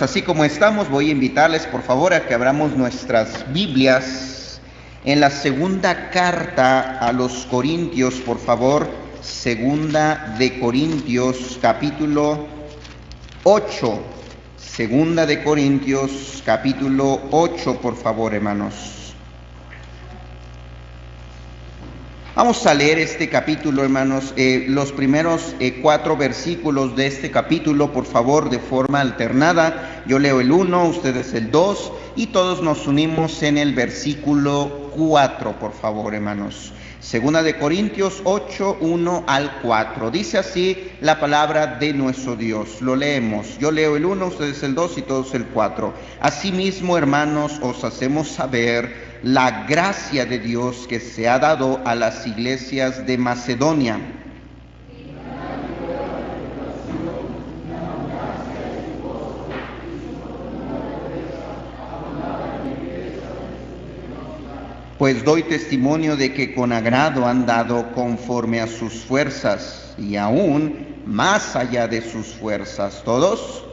Así como estamos, voy a invitarles por favor a que abramos nuestras Biblias en la segunda carta a los Corintios, por favor, segunda de Corintios capítulo 8, segunda de Corintios capítulo 8, por favor, hermanos. Vamos a leer este capítulo, hermanos, los primeros 4 versículos de este capítulo, por favor, de forma alternada. Yo leo el 1, ustedes el 2, y todos nos unimos en el versículo 4, por favor, hermanos. Segunda de Corintios 8, 1 al 4. Dice así la palabra de nuestro Dios. Lo leemos. Yo leo el 1, ustedes el 2 y todos el 4. Asimismo, hermanos, os hacemos saber la gracia de Dios que se ha dado a las iglesias de Macedonia. Pues doy testimonio de que con agrado han dado conforme a sus fuerzas y aún más allá de sus fuerzas. ¿Todos?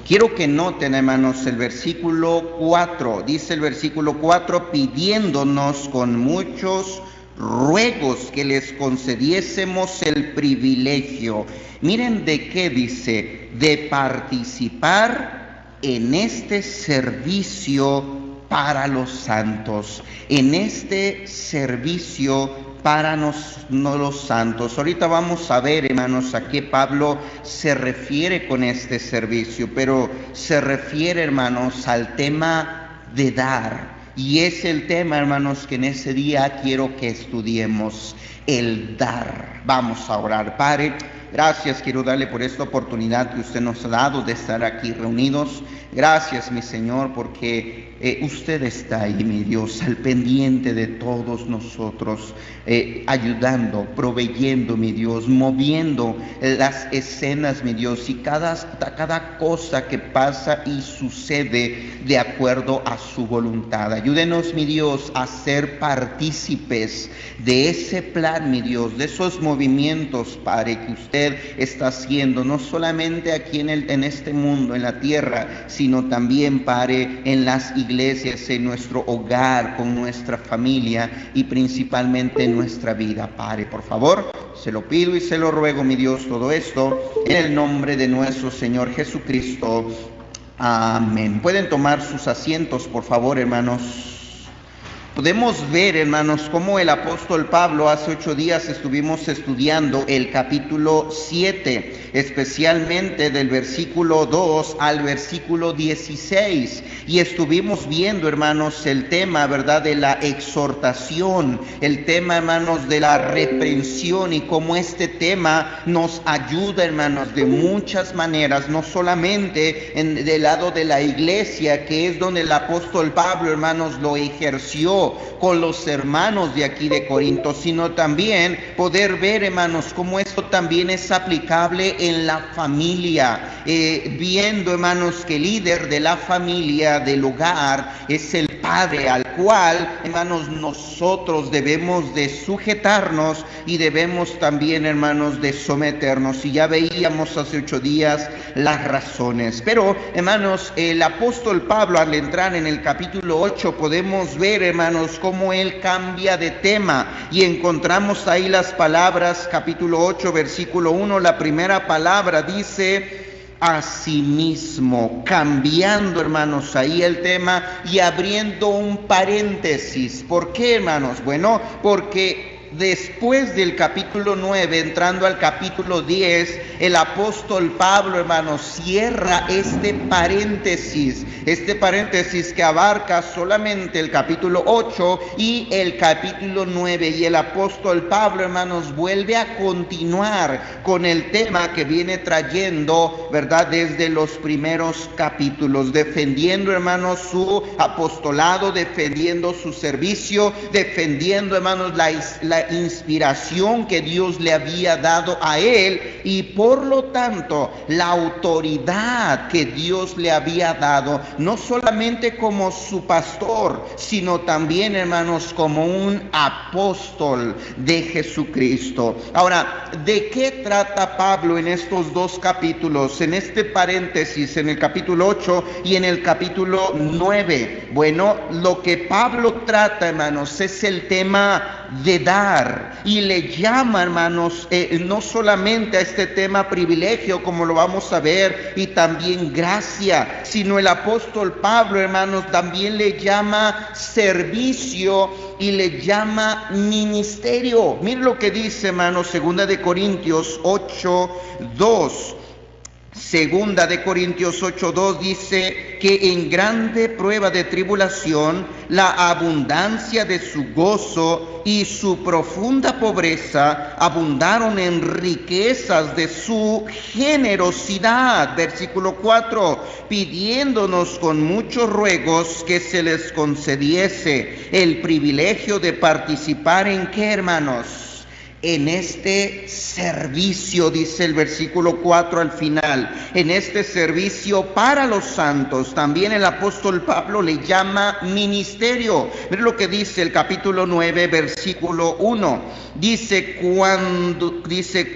Quiero que noten, hermanos, el versículo 4. Dice el versículo 4, pidiéndonos con muchos ruegos que les concediésemos el privilegio. Miren de qué dice, de participar en este servicio para los santos, en este servicio para los santos. Ahorita vamos a ver, hermanos, a qué Pablo se refiere con este servicio, pero se refiere, hermanos, al tema de dar. Y es el tema, hermanos, que en ese día quiero que estudiemos, el dar. Vamos a orar. Padre, gracias, quiero darle por esta oportunidad que usted nos ha dado de estar aquí reunidos. Gracias, mi Señor, porque usted está ahí, mi Dios, al pendiente de todos nosotros, ayudando, proveyendo, mi Dios, moviendo las escenas, mi Dios, y cada cosa que pasa y sucede de acuerdo a su voluntad. Ayúdenos, mi Dios, a ser partícipes de ese plan, mi Dios, de esos movimientos, Padre, que usted está haciendo, no solamente aquí en este mundo, en la tierra, sino también, Padre, en las iglesias, en nuestro hogar, con nuestra familia y principalmente en nuestra vida, Padre. Por favor, se lo pido y se lo ruego, mi Dios, todo esto en el nombre de nuestro Señor Jesucristo. Amén. Pueden tomar sus asientos, por favor, hermanos. Podemos ver, hermanos, cómo el apóstol Pablo, hace 8 días estuvimos estudiando el capítulo 7, especialmente del versículo 2 al versículo 16, y estuvimos viendo, hermanos, el tema, ¿verdad?, de la exhortación, el tema, hermanos, de la reprensión, y cómo este tema nos ayuda, hermanos, de muchas maneras, no solamente del lado de la iglesia, que es donde el apóstol Pablo, hermanos, lo ejerció con los hermanos de aquí de Corinto, sino también poder ver, hermanos, cómo esto también es aplicable en la familia, viendo, hermanos, que el líder de la familia, del hogar, es el padre, al cual, hermanos, nosotros debemos de sujetarnos y debemos también, hermanos, de someternos. Y ya veíamos hace 8 días las razones. Pero, hermanos, el apóstol Pablo, al entrar en el capítulo 8, podemos ver, hermanos, cómo él cambia de tema, y encontramos ahí las palabras, capítulo 8, versículo 1, la primera palabra dice asimismo, cambiando, hermanos, ahí el tema y abriendo un paréntesis. ¿Por qué, hermanos? Bueno, porque después del capítulo 9, entrando al capítulo 10, el apóstol Pablo, hermanos, cierra este paréntesis que abarca solamente el capítulo 8 y el capítulo 9, y el apóstol Pablo, hermanos, vuelve a continuar con el tema que viene trayendo, ¿verdad?, desde los primeros capítulos, defendiendo, hermanos, su apostolado, defendiendo su servicio, defendiendo, hermanos, la inspiración que Dios le había dado a él y por lo tanto la autoridad que Dios le había dado, no solamente como su pastor, sino también, hermanos, como un apóstol de Jesucristo. Ahora, ¿de qué trata Pablo en estos dos capítulos? En este paréntesis, en el capítulo 8 y en el capítulo 9. Bueno, lo que Pablo trata, hermanos, es el tema de dar, y le llama, hermanos, no solamente a este tema privilegio, como lo vamos a ver, y también gracia, sino el apóstol Pablo, hermanos, también le llama servicio y le llama ministerio. Miren lo que dice, hermanos, 2 Corintios 8:2. Segunda de Corintios 8:2 dice que en grande prueba de tribulación la abundancia de su gozo y su profunda pobreza abundaron en riquezas de su generosidad. Versículo 4, pidiéndonos con muchos ruegos que se les concediese el privilegio de participar en ¿qué, hermanos? En este servicio, dice el versículo 4 al final, en este servicio para los santos. También el apóstol Pablo le llama ministerio. Miren lo que dice el capítulo 9, versículo 1. Dice,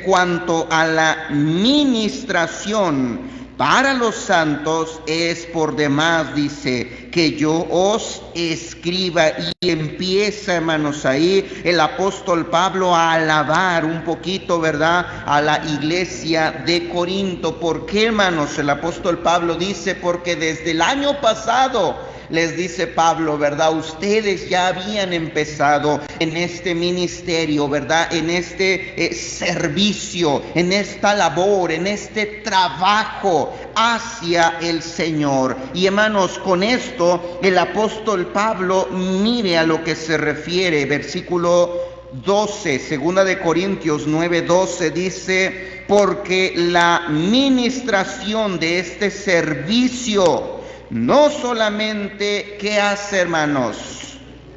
cuanto a la ministración para los santos es por demás, dice, que yo os escriba. Y empieza, hermanos, ahí el apóstol Pablo a alabar un poquito, ¿verdad?, a la iglesia de Corinto. ¿Por qué, hermanos? El apóstol Pablo dice, porque desde el año pasado, les dice Pablo, ¿verdad?, ustedes ya habían empezado en este ministerio, ¿verdad?, en este servicio, en esta labor, en este trabajo hacia el Señor. Y hermanos, con esto el apóstol Pablo, mire a lo que se refiere. Versículo 12, 2 Corintios 9:12 dice, porque la ministración de este servicio no solamente, ¿qué hace, hermanos?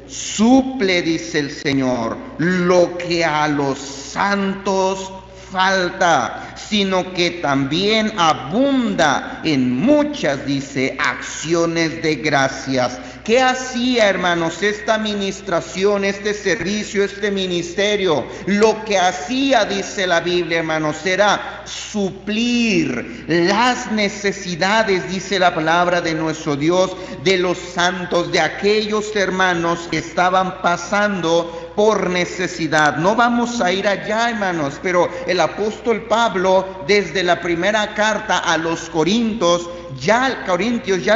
Suple, dice el Señor, lo que a los santos falta, sino que también abunda en muchas, dice, acciones de gracias. ¿Qué hacía, hermanos, esta administración, este servicio, este ministerio? Lo que hacía, dice la Biblia, hermanos, era suplir las necesidades, dice la palabra de nuestro Dios, de los santos, de aquellos hermanos que estaban pasando por necesidad. No vamos a ir allá, hermanos, pero el apóstol Pablo, desde la primera carta a los Corintios ya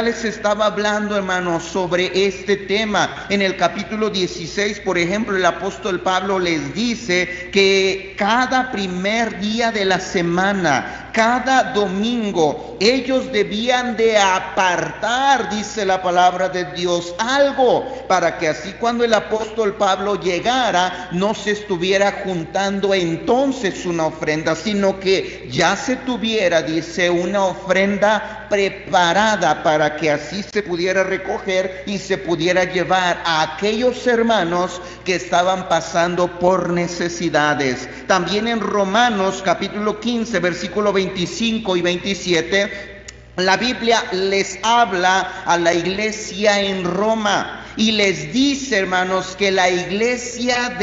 les estaba hablando, hermanos, sobre este tema. En el capítulo 16, por ejemplo, el apóstol Pablo les dice que cada primer día de la semana, cada domingo, ellos debían de apartar, dice la palabra de Dios, algo, para que así cuando el apóstol Pablo llegara, no se estuviera juntando entonces una ofrenda, sino que ya se tuviera, dice, una ofrenda preparada para que así se pudiera recoger y se pudiera llevar a aquellos hermanos que estaban pasando por necesidades. También en Romanos capítulo 15, versículo 25 y 27, la Biblia les habla a la iglesia en Roma y les dice, hermanos, que las iglesias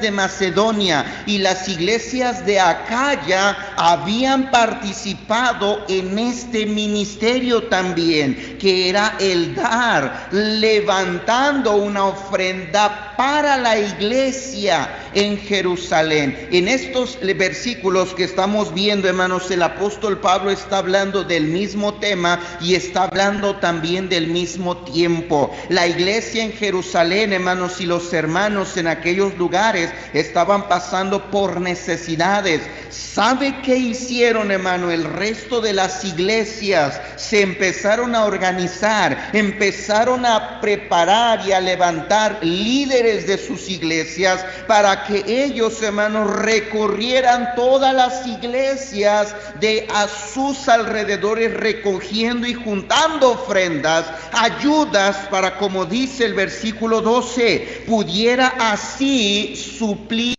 de Macedonia y las iglesias de Acaya habían participado en este ministerio también, que era el dar, levantando una ofrenda para la iglesia en Jerusalén. En estos versículos que estamos viendo, hermanos, el apóstol Pablo está hablando del mismo tema y está hablando también del mismo tiempo. La iglesia en Jerusalén, hermanos, y los hermanos en aquellos lugares estaban pasando por necesidades. ¿Sabe qué hicieron, hermano? El resto de las iglesias se empezaron a organizar, empezaron a preparar y a levantar líderes de sus iglesias para que ellos, hermanos, recorrieran todas las iglesias de a sus alrededores, recogiendo y juntando ofrendas, ayudas para, como dice el versículo 12, pudiera así suplir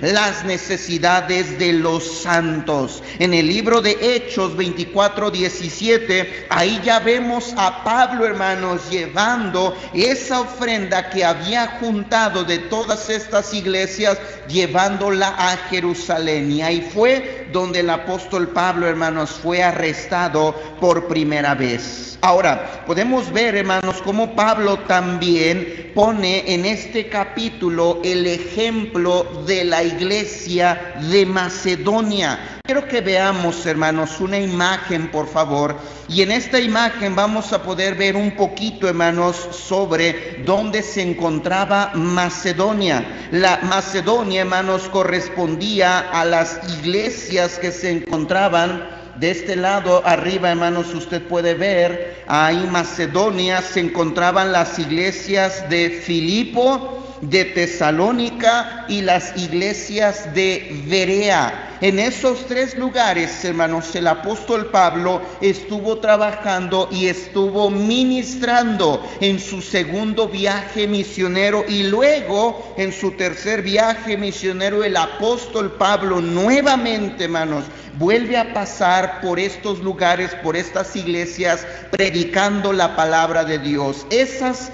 las necesidades de los santos. En el libro de Hechos 24:17, ahí ya vemos a Pablo, hermanos, llevando esa ofrenda que había juntado de todas estas iglesias, llevándola a Jerusalén. Y ahí fue donde el apóstol Pablo, hermanos, fue arrestado por primera vez. Ahora, podemos ver, hermanos, cómo Pablo también pone en este capítulo el ejemplo de la iglesia de Macedonia. Quiero que veamos, hermanos, una imagen, por favor. Y en esta imagen vamos a poder ver un poquito, hermanos, sobre dónde se encontraba Macedonia. La Macedonia, hermanos, correspondía a las iglesias que se encontraban de este lado arriba, hermanos. Usted puede ver, ahí Macedonia se encontraban las iglesias de Filipo, de Tesalónica y las iglesias de Berea. En esos tres lugares, hermanos, el apóstol Pablo estuvo trabajando y estuvo ministrando en su segundo viaje misionero, y luego en su tercer viaje misionero el apóstol Pablo nuevamente, hermanos, vuelve a pasar por estos lugares, por estas iglesias, predicando la palabra de Dios. Esos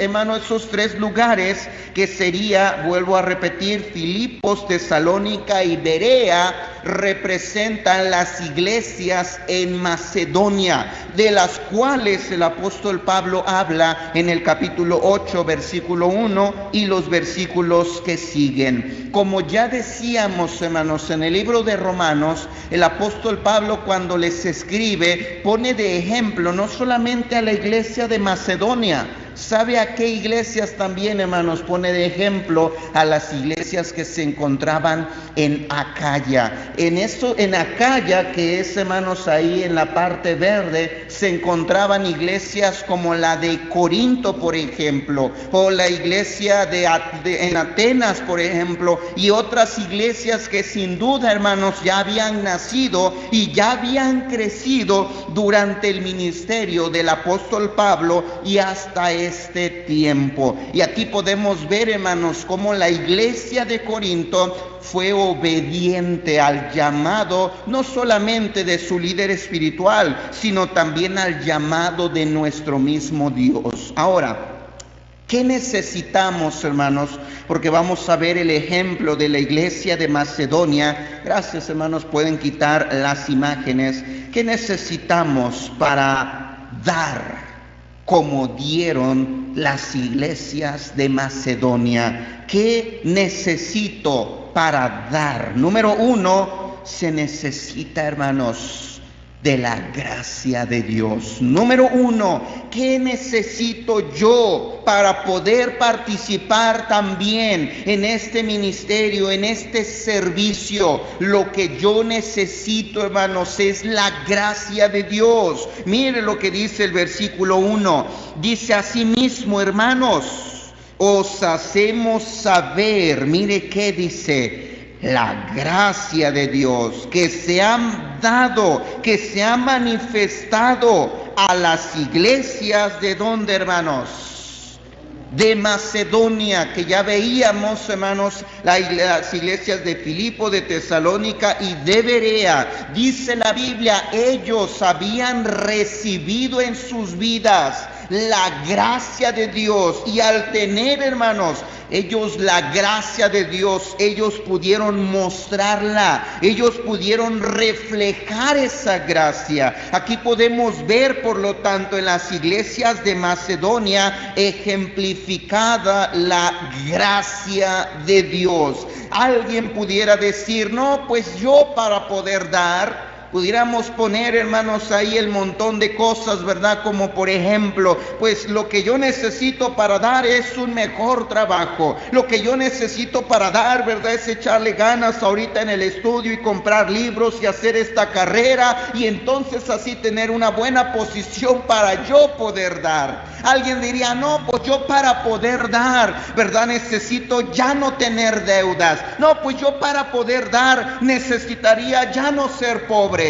tres lugares que sería, vuelvo a repetir, Filipos, Tesalónica y Berea, representan las iglesias en Macedonia, de las cuales el apóstol Pablo habla en el capítulo 8, versículo 1 y los versículos que siguen. Como ya decíamos, hermanos, en el libro de Romanos, el apóstol Pablo, cuando les escribe, pone de ejemplo no solamente a la iglesia de Macedonia. ¿Sabe a qué iglesias también, hermanos? Pone de ejemplo a las iglesias que se encontraban en Acaya. En Acaya, que es, hermanos, ahí en la parte verde, se encontraban iglesias como la de Corinto, por ejemplo, o la iglesia en Atenas, por ejemplo, y otras iglesias que sin duda, hermanos, ya habían nacido y ya habían crecido durante el ministerio del apóstol Pablo y hasta este tiempo. Y aquí podemos ver, hermanos, cómo la iglesia de Corinto fue obediente al llamado, no solamente de su líder espiritual, sino también al llamado de nuestro mismo Dios. Ahora, ¿qué necesitamos, hermanos? Porque vamos a ver el ejemplo de la iglesia de Macedonia. Gracias, hermanos, pueden quitar las imágenes. ¿Qué necesitamos para dar como dieron las iglesias de Macedonia? ¿Qué necesito para dar? Número uno, se necesita, hermanos, de la gracia de Dios. Número uno, ¿qué necesito yo para poder participar también en este ministerio, en este servicio? Lo que yo necesito, hermanos, es la gracia de Dios. Mire lo que dice el versículo 1. Dice: asimismo, hermanos, os hacemos saber, mire qué dice, la gracia de Dios que se ha dado, que se ha manifestado a las iglesias de ¿dónde, hermanos? De Macedonia, que ya veíamos, hermanos, las iglesias de Filipo, de Tesalónica y de Berea. Dice la Biblia, ellos habían recibido en sus vidas la gracia de Dios, y al tener, hermanos, ellos la gracia de Dios, ellos pudieron mostrarla, ellos pudieron reflejar esa gracia. Aquí podemos ver, por lo tanto, en las iglesias de Macedonia ejemplificada la gracia de Dios. Alguien pudiera decir: no, pues yo para poder dar, pudiéramos poner, hermanos, ahí el montón de cosas, ¿verdad? Como por ejemplo, pues lo que yo necesito para dar es un mejor trabajo. Lo que yo necesito para dar, ¿verdad?, es echarle ganas ahorita en el estudio y comprar libros y hacer esta carrera, y entonces así tener una buena posición para yo poder dar. Alguien diría: no, pues yo para poder dar, ¿verdad?, necesito ya no tener deudas. No, pues yo para poder dar necesitaría ya no ser pobre.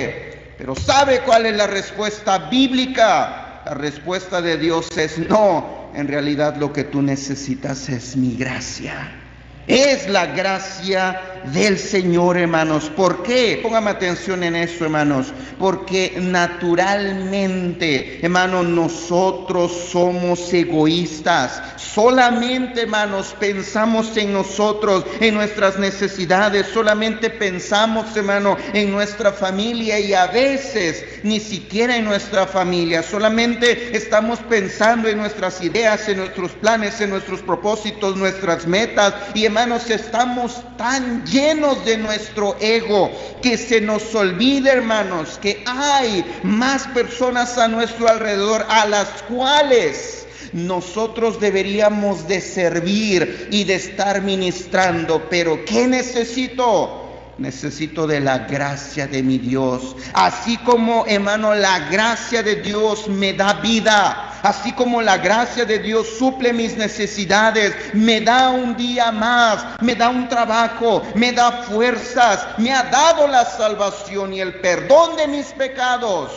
Pero ¿sabe cuál es la respuesta bíblica? La respuesta de Dios es no. en realidad lo que tú necesitas es mi gracia. Es la gracia del Señor, hermanos. ¿Por qué? Póngame atención en eso, hermanos. Porque naturalmente, hermanos, nosotros somos egoístas. Solamente, hermanos, pensamos en nosotros, en nuestras necesidades. Solamente pensamos, hermano, en nuestra familia, y a veces ni siquiera en nuestra familia. Solamente estamos pensando en nuestras ideas, en nuestros planes, en nuestros propósitos, nuestras metas. Y hermanos, estamos tan llenos de nuestro ego que se nos olvida, hermanos, que hay más personas a nuestro alrededor a las cuales nosotros deberíamos de servir y de estar ministrando. Pero ¿qué necesito? Necesito de la gracia de mi Dios. Así como, hermano, la gracia de Dios me da vida, así como la gracia de Dios suple mis necesidades, me da un día más, me da un trabajo, me da fuerzas, me ha dado la salvación y el perdón de mis pecados.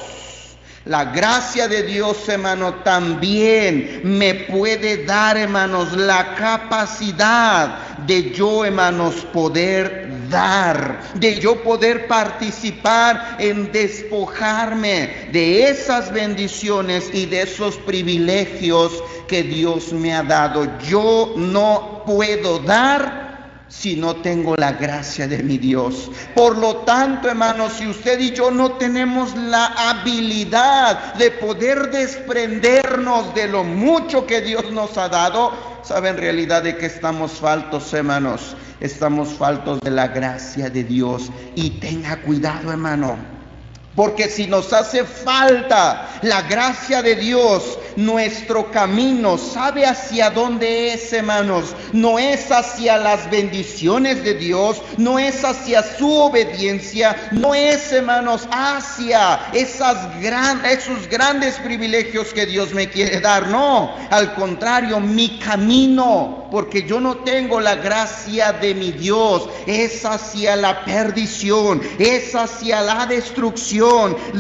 La gracia de Dios, hermano, también me puede dar, hermanos, la capacidad de yo, hermanos, poder dar, de yo poder participar en despojarme de esas bendiciones y de esos privilegios que Dios me ha dado. Yo no puedo dar si no tengo la gracia de mi Dios. Por lo tanto, hermanos, si usted y yo no tenemos la habilidad de poder desprendernos de lo mucho que Dios nos ha dado, ¿sabe en realidad de qué estamos faltos, hermanos? Estamos faltos de la gracia de Dios. Y tenga cuidado, hermano, porque si nos hace falta la gracia de Dios, nuestro camino, ¿sabe hacia dónde es, hermanos? No es hacia las bendiciones de Dios, no es hacia su obediencia, no es, hermanos, hacia esos grandes privilegios que Dios me quiere dar. No, al contrario, mi camino, porque yo no tengo la gracia de mi Dios, es hacia la perdición, es hacia la destrucción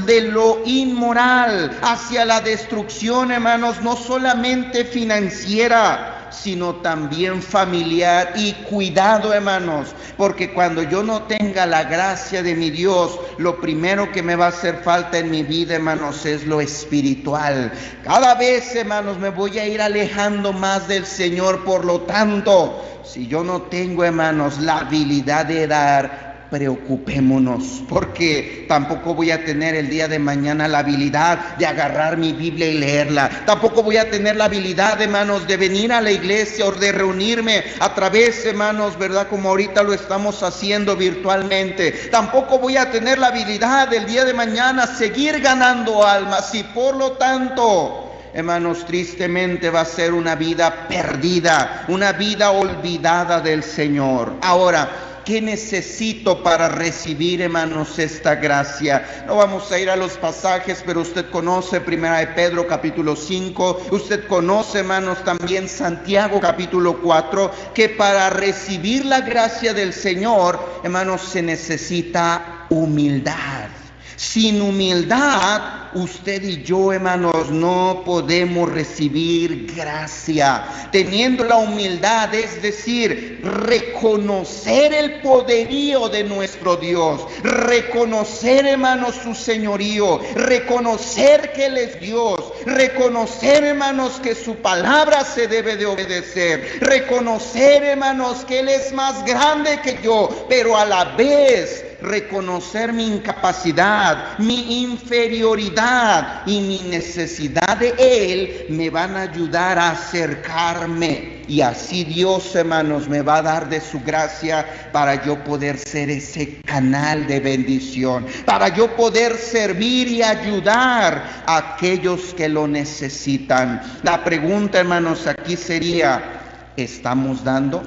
de lo inmoral, hacia la destrucción, hermanos, no solamente financiera, sino también familiar. Y cuidado, hermanos, porque cuando yo no tenga la gracia de mi Dios, lo primero que me va a hacer falta en mi vida, hermanos, es lo espiritual. Cada vez, hermanos, me voy a ir alejando más del Señor. Por lo tanto, si yo no tengo, hermanos, la habilidad de dar, preocupémonos, porque tampoco voy a tener el día de mañana la habilidad de agarrar mi Biblia y leerla. Tampoco voy a tener la habilidad, hermanos, de venir a la iglesia o de reunirme a través, hermanos, ¿verdad? Como ahorita lo estamos haciendo virtualmente. Tampoco voy a tener la habilidad del día de mañana seguir ganando almas, y por lo tanto, hermanos, tristemente va a ser una vida perdida, una vida olvidada del Señor. Ahora, ¿qué necesito para recibir, hermanos, esta gracia? No vamos a ir a los pasajes, pero usted conoce 1 de Pedro capítulo 5, usted conoce, hermanos, también Santiago capítulo 4, que para recibir la gracia del Señor, hermanos, se necesita humildad. Sin humildad, usted y yo, hermanos, no podemos recibir gracia. Teniendo la humildad, es decir, reconocer el poderío de nuestro Dios, reconocer, hermanos, su señorío, reconocer que Él es Dios, reconocer, hermanos, que su palabra se debe de obedecer, reconocer, hermanos, que Él es más grande que yo, pero a la vez reconocer mi incapacidad, mi inferioridad y mi necesidad de Él me van a ayudar a acercarme. Y así Dios, hermanos, me va a dar de su gracia para yo poder ser ese canal de bendición, para yo poder servir y ayudar a aquellos que lo necesitan. La pregunta, hermanos, aquí sería, ¿estamos dando?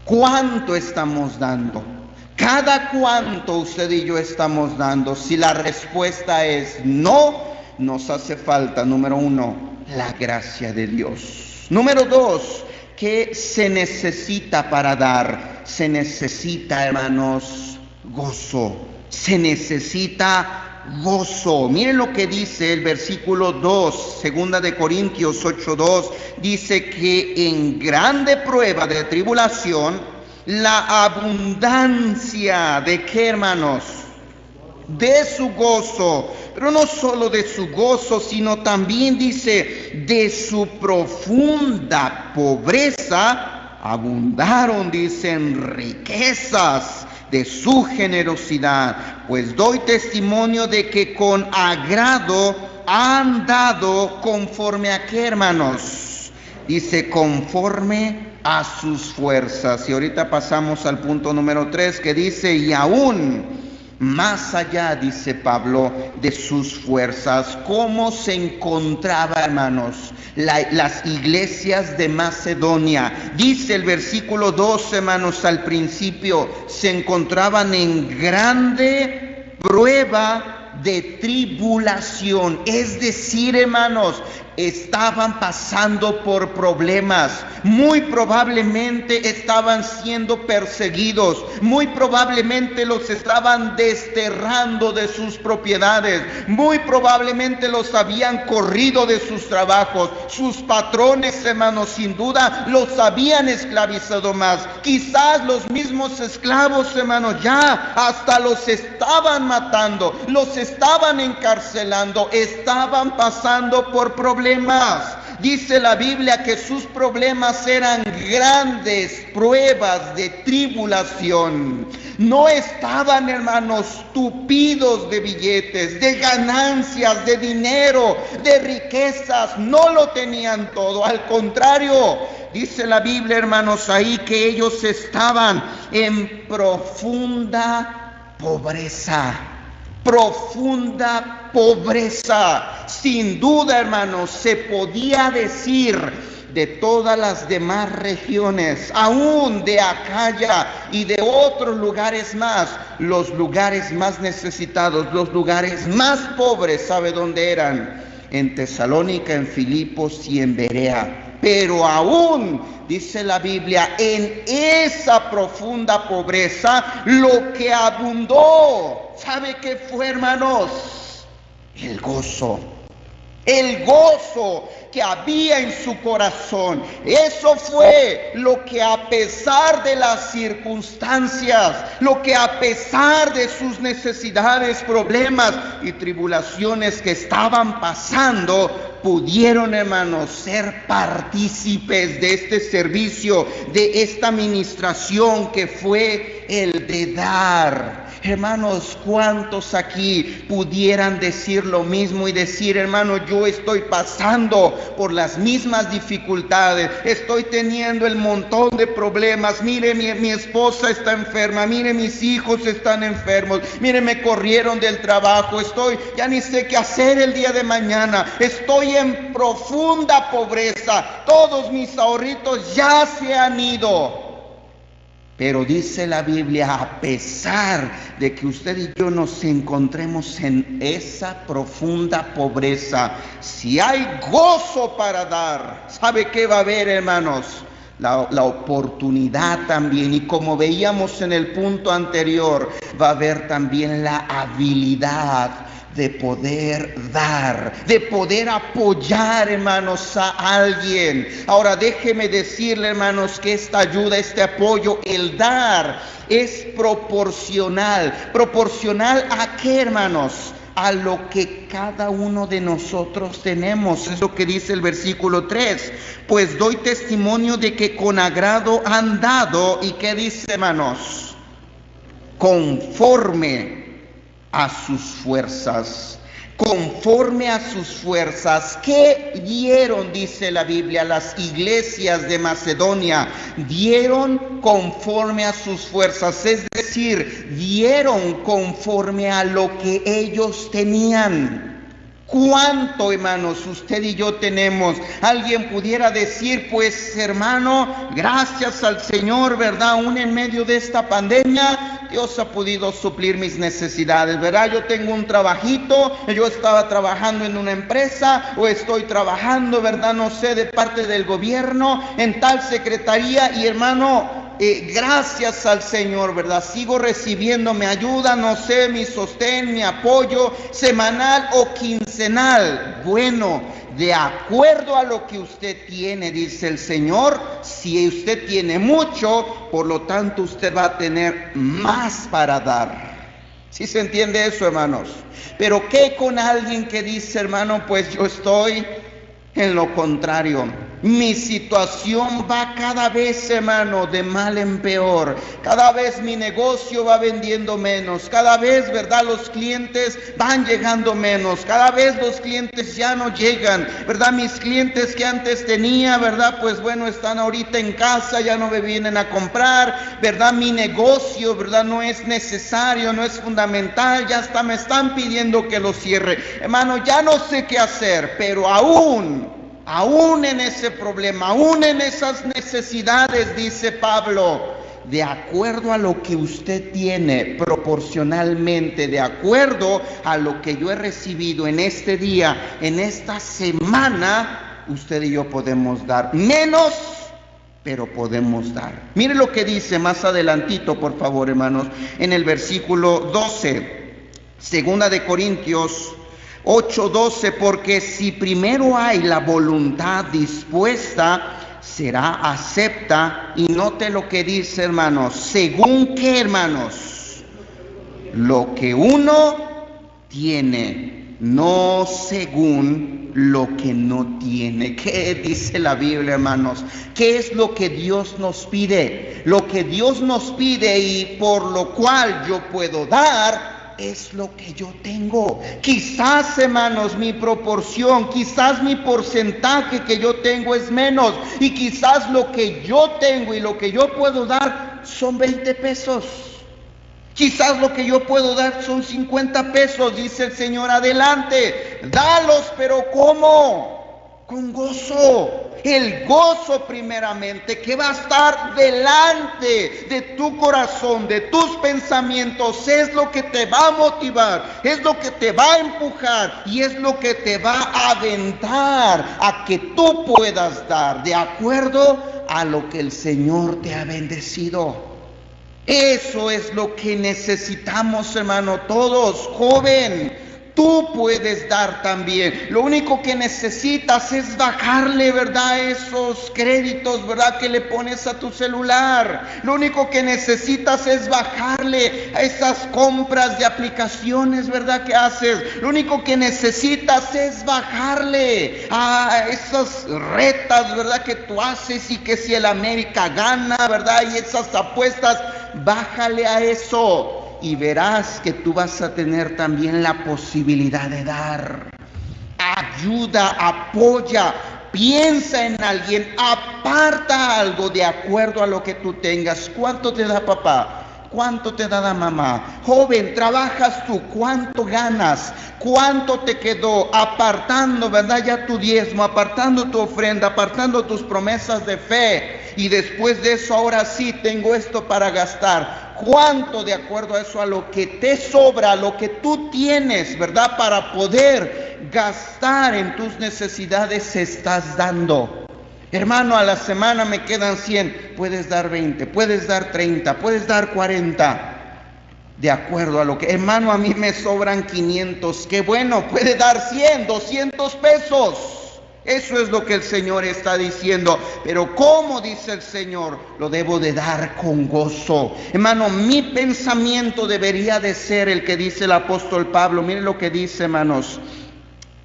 ¿Cuánto estamos dando? ¿Cada cuánto usted y yo estamos dando? Si la respuesta es no, nos hace falta, número 1, la gracia de Dios. Número 2, ¿qué se necesita para dar? Se necesita, hermanos, gozo. Se necesita gozo. Miren lo que dice el versículo 2, 2 de Corintios 8:2, dice que en grande prueba de tribulación, la abundancia de ¿qué, hermanos? De su gozo, pero no solo de su gozo, sino también dice de su profunda pobreza, abundaron, dicen, riquezas de su generosidad, pues doy testimonio de que con agrado han dado conforme a qué, hermanos, dice conforme a sus fuerzas. Y ahorita pasamos al punto número 3 que dice y aún más allá, dice Pablo, de sus fuerzas. ¿Cómo se encontraba, hermanos, las iglesias de Macedonia? Dice el versículo 2, hermanos, al principio, se encontraban en grande prueba de tribulación. Es decir, hermanos, estaban pasando por problemas. Muy probablemente estaban siendo perseguidos. Muy probablemente los estaban desterrando de sus propiedades. Muy probablemente los habían corrido de sus trabajos. Sus patrones, hermanos, sin duda los habían esclavizado más. Quizás los mismos esclavos, hermanos, ya hasta los estaban matando, los estaban encarcelando, estaban pasando por problemas. Dice la Biblia que sus problemas eran grandes pruebas de tribulación. No estaban, hermanos, tupidos de billetes, de ganancias, de dinero, de riquezas. No lo tenían todo. Al contrario, dice la Biblia, hermanos, ahí que ellos estaban en profunda pobreza. Profunda pobreza. Sin duda, hermanos, se podía decir de todas las demás regiones, aún de Acaya y de otros lugares más, los lugares más necesitados, los lugares más pobres, ¿sabe dónde eran? En Tesalónica, en Filipos y en Berea. Pero aún, dice la Biblia, en esa profunda pobreza, lo que abundó, ¿sabe qué fue, hermanos? El gozo. El gozo que había en su corazón. Eso fue lo que a pesar de las circunstancias, lo que a pesar de sus necesidades, problemas y tribulaciones que estaban pasando, pudieron, hermanos, ser partícipes de este servicio, de esta ministración que fue el de dar. Hermanos, ¿cuántos aquí pudieran decir lo mismo y decir, hermano, yo estoy pasando por las mismas dificultades, estoy teniendo el montón de problemas, mire, mi esposa está enferma, mire, mis hijos están enfermos, mire, me corrieron del trabajo, ya ni sé qué hacer el día de mañana, estoy en profunda pobreza, todos mis ahorritos ya se han ido? Pero dice la Biblia, a pesar de que usted y yo nos encontremos en esa profunda pobreza, si hay gozo para dar, ¿sabe qué va a haber, hermanos? La oportunidad también, y como veíamos en el punto anterior, va a haber también la habilidad de poder dar, de poder apoyar, hermanos, a alguien. Ahora déjeme decirle, hermanos, que esta ayuda, este apoyo, el dar, es proporcional. ¿Proporcional a qué, hermanos? A lo que cada uno de nosotros tenemos. Es lo que dice el versículo 3. Pues doy testimonio de que con agrado han dado, ¿y qué dice, hermanos? Conforme a sus fuerzas. Conforme a sus fuerzas. ¿Qué dieron, dice la Biblia, las iglesias de Macedonia? Dieron conforme a sus fuerzas, es decir, dieron conforme a lo que ellos tenían. ¿Cuánto, hermanos, usted y yo tenemos? Alguien pudiera decir, pues, hermano, gracias al Señor, ¿verdad? Aún en medio de esta pandemia, Dios ha podido suplir mis necesidades, ¿verdad? Yo tengo un trabajito, yo estaba trabajando en una empresa, o estoy trabajando, ¿verdad? No sé, de parte del gobierno, en tal secretaría, y hermano, gracias al Señor, ¿verdad? Sigo recibiendo mi ayuda, no sé, mi sostén, mi apoyo semanal o quincenal. Bueno, de acuerdo a lo que usted tiene, dice el Señor, si usted tiene mucho, por lo tanto usted va a tener más para dar. ¿Sí se entiende eso, hermanos? Pero ¿qué con alguien que dice, hermano, pues yo estoy en lo contrario? Mi situación va cada vez, hermano, de mal en peor. Cada vez mi negocio va vendiendo menos. Cada vez, ¿verdad? Los clientes van llegando menos. Cada vez los clientes ya no llegan, ¿verdad? Mis clientes que antes tenía, ¿verdad? Pues bueno, están ahorita en casa, ya no me vienen a comprar, ¿verdad? Mi negocio, ¿verdad? No es necesario, no es fundamental. Ya hasta me están pidiendo que lo cierre. Hermano, ya no sé qué hacer, pero aún en ese problema, aún en esas necesidades, dice Pablo, de acuerdo a lo que usted tiene, proporcionalmente, de acuerdo a lo que yo he recibido en este día, en esta semana, usted y yo podemos dar menos, pero podemos dar. Mire lo que dice más adelantito, por favor, hermanos, en el versículo 12, segunda de Corintios 8:12, porque si primero hay la voluntad dispuesta, será acepta. Y note lo que dice, hermanos, según qué, hermanos, lo que uno tiene, no según lo que no tiene. ¿Qué dice la Biblia, hermanos? ¿Qué es lo que Dios nos pide? Lo que Dios nos pide y por lo cual yo puedo dar es lo que yo tengo. Quizás, hermanos, mi proporción, quizás mi porcentaje que yo tengo es menos, y quizás lo que yo tengo y lo que yo puedo dar son 20 pesos. Quizás lo que yo puedo dar son 50 pesos, dice el Señor. Adelante, dalos, pero ¿cómo? Con gozo. El gozo primeramente que va a estar delante de tu corazón, de tus pensamientos, es lo que te va a motivar, es lo que te va a empujar y es lo que te va a aventar a que tú puedas dar de acuerdo a lo que el Señor te ha bendecido. Eso es lo que necesitamos, hermano, todos. Joven, tú puedes dar también. Lo único que necesitas es bajarle, ¿verdad? Esos créditos, ¿verdad? Que le pones a tu celular. Lo único que necesitas es bajarle a esas compras de aplicaciones, ¿verdad? Que haces. Lo único que necesitas es bajarle a esas retas, ¿verdad? Que tú haces y que si el América gana, ¿verdad? Y esas apuestas, bájale a eso. Y verás que tú vas a tener también la posibilidad de dar. Ayuda, apoya, piensa en alguien, aparta algo de acuerdo a lo que tú tengas. ¿Cuánto te da papá? ¿Cuánto te da la mamá? Joven, trabajas tú, ¿cuánto ganas? ¿Cuánto te quedó apartando, verdad? Ya tu diezmo, apartando tu ofrenda, apartando tus promesas de fe. Y después de eso, ahora sí, tengo esto para gastar. ¿Cuánto de acuerdo a eso, a lo que te sobra, a lo que tú tienes, verdad? Para poder gastar en tus necesidades estás dando. Hermano, a la semana me quedan 100, puedes dar 20, puedes dar 30, puedes dar 40, de acuerdo a lo que, hermano, a mí me sobran 500, qué bueno, puede dar 100, 200 pesos, eso es lo que el Señor está diciendo, pero ¿cómo dice el Señor? Lo debo de dar con gozo. Hermano, mi pensamiento debería de ser el que dice el apóstol Pablo. Miren lo que dice, hermanos.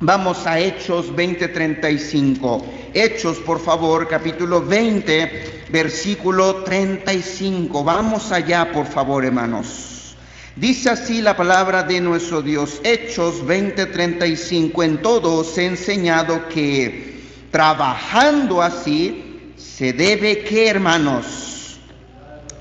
Vamos a Hechos 20:35. Hechos, por favor, capítulo 20, versículo 35. Vamos allá, por favor, hermanos. Dice así la palabra de nuestro Dios. Hechos 20:35. En todo os he enseñado que trabajando así se debe, ¿qué, hermanos?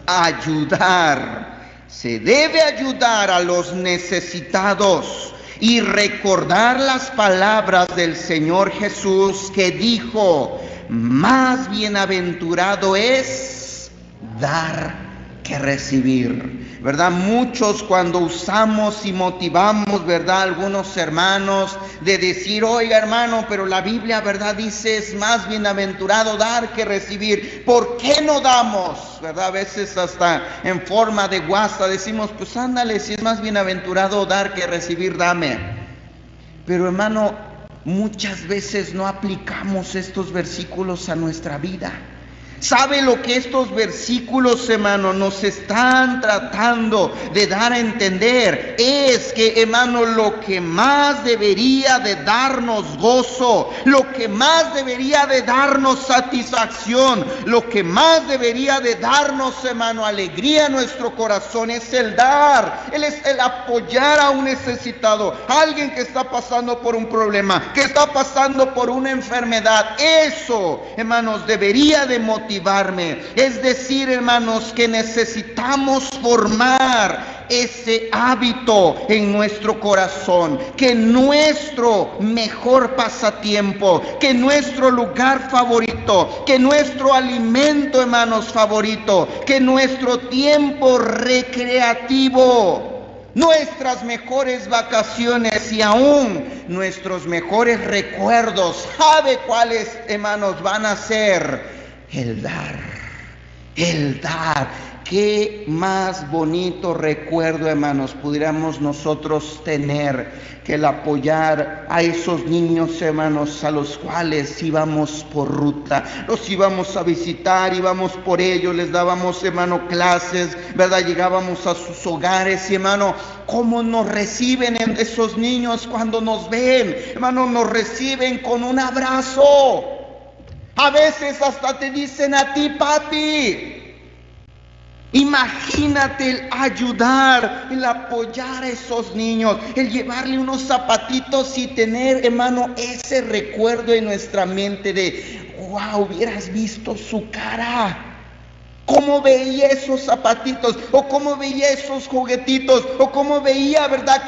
Ayudar. Se debe ayudar a los necesitados. Y recordar las palabras del Señor Jesús que dijo, más bienaventurado es dar que recibir, ¿verdad? Muchos cuando usamos y motivamos, ¿verdad? Algunos hermanos de decir, oiga hermano, pero la Biblia, ¿verdad? Dice, es más bienaventurado dar que recibir. ¿Por qué no damos? ¿Verdad? A veces hasta en forma de guasa decimos, pues ándale, si es más bienaventurado dar que recibir, dame. Pero hermano, muchas veces no aplicamos estos versículos a nuestra vida. ¿Sabe lo que estos versículos, hermano, nos están tratando de dar a entender? Es que, hermano, lo que más debería de darnos gozo, lo que más debería de darnos satisfacción, lo que más debería de darnos, hermano, alegría en nuestro corazón es el dar, el apoyar a un necesitado, a alguien que está pasando por un problema, que está pasando por una enfermedad. Eso, hermanos, debería de motivarme. Es decir, hermanos, que necesitamos formar ese hábito en nuestro corazón, que nuestro mejor pasatiempo, que nuestro lugar favorito, que nuestro alimento, hermanos, favorito, que nuestro tiempo recreativo, nuestras mejores vacaciones y aún nuestros mejores recuerdos, ¿sabe cuáles, hermanos, van a ser? El dar. Qué más bonito recuerdo, hermanos, pudiéramos nosotros tener que el apoyar a esos niños, hermanos, a los cuales íbamos por ruta, los íbamos a visitar, íbamos por ellos, les dábamos, hermano, clases, ¿verdad? Llegábamos a sus hogares y, hermano, ¿cómo nos reciben esos niños cuando nos ven? Hermano, nos reciben con un abrazo. A veces hasta te dicen a ti, papi. Imagínate el ayudar, el apoyar a esos niños, el llevarle unos zapatitos y tener, hermano, ese recuerdo en nuestra mente de, wow, hubieras visto su cara. Cómo veía esos zapatitos, o cómo veía esos juguetitos, o cómo veía, ¿verdad?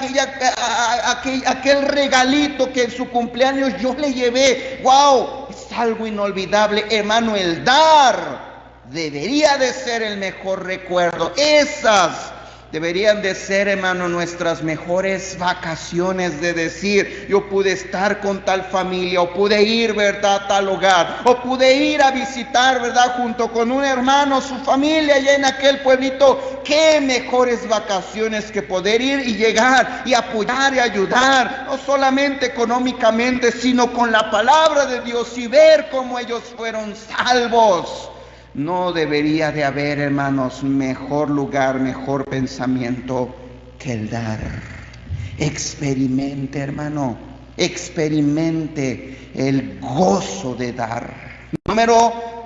Aquel regalito que en su cumpleaños yo le llevé. ¡Wow! Es algo inolvidable, hermano. El dar debería de ser el mejor recuerdo. Esas deberían de ser, hermano, nuestras mejores vacaciones, de decir, yo pude estar con tal familia, o pude ir, ¿verdad?, a tal hogar, o pude ir a visitar, ¿verdad?, junto con un hermano, su familia allá en aquel pueblito. Qué mejores vacaciones que poder ir y llegar y apoyar y ayudar, no solamente económicamente, sino con la palabra de Dios y ver cómo ellos fueron salvos. No debería de haber, hermanos, mejor lugar, mejor pensamiento que el dar. Experimente, hermano, experimente el gozo de dar.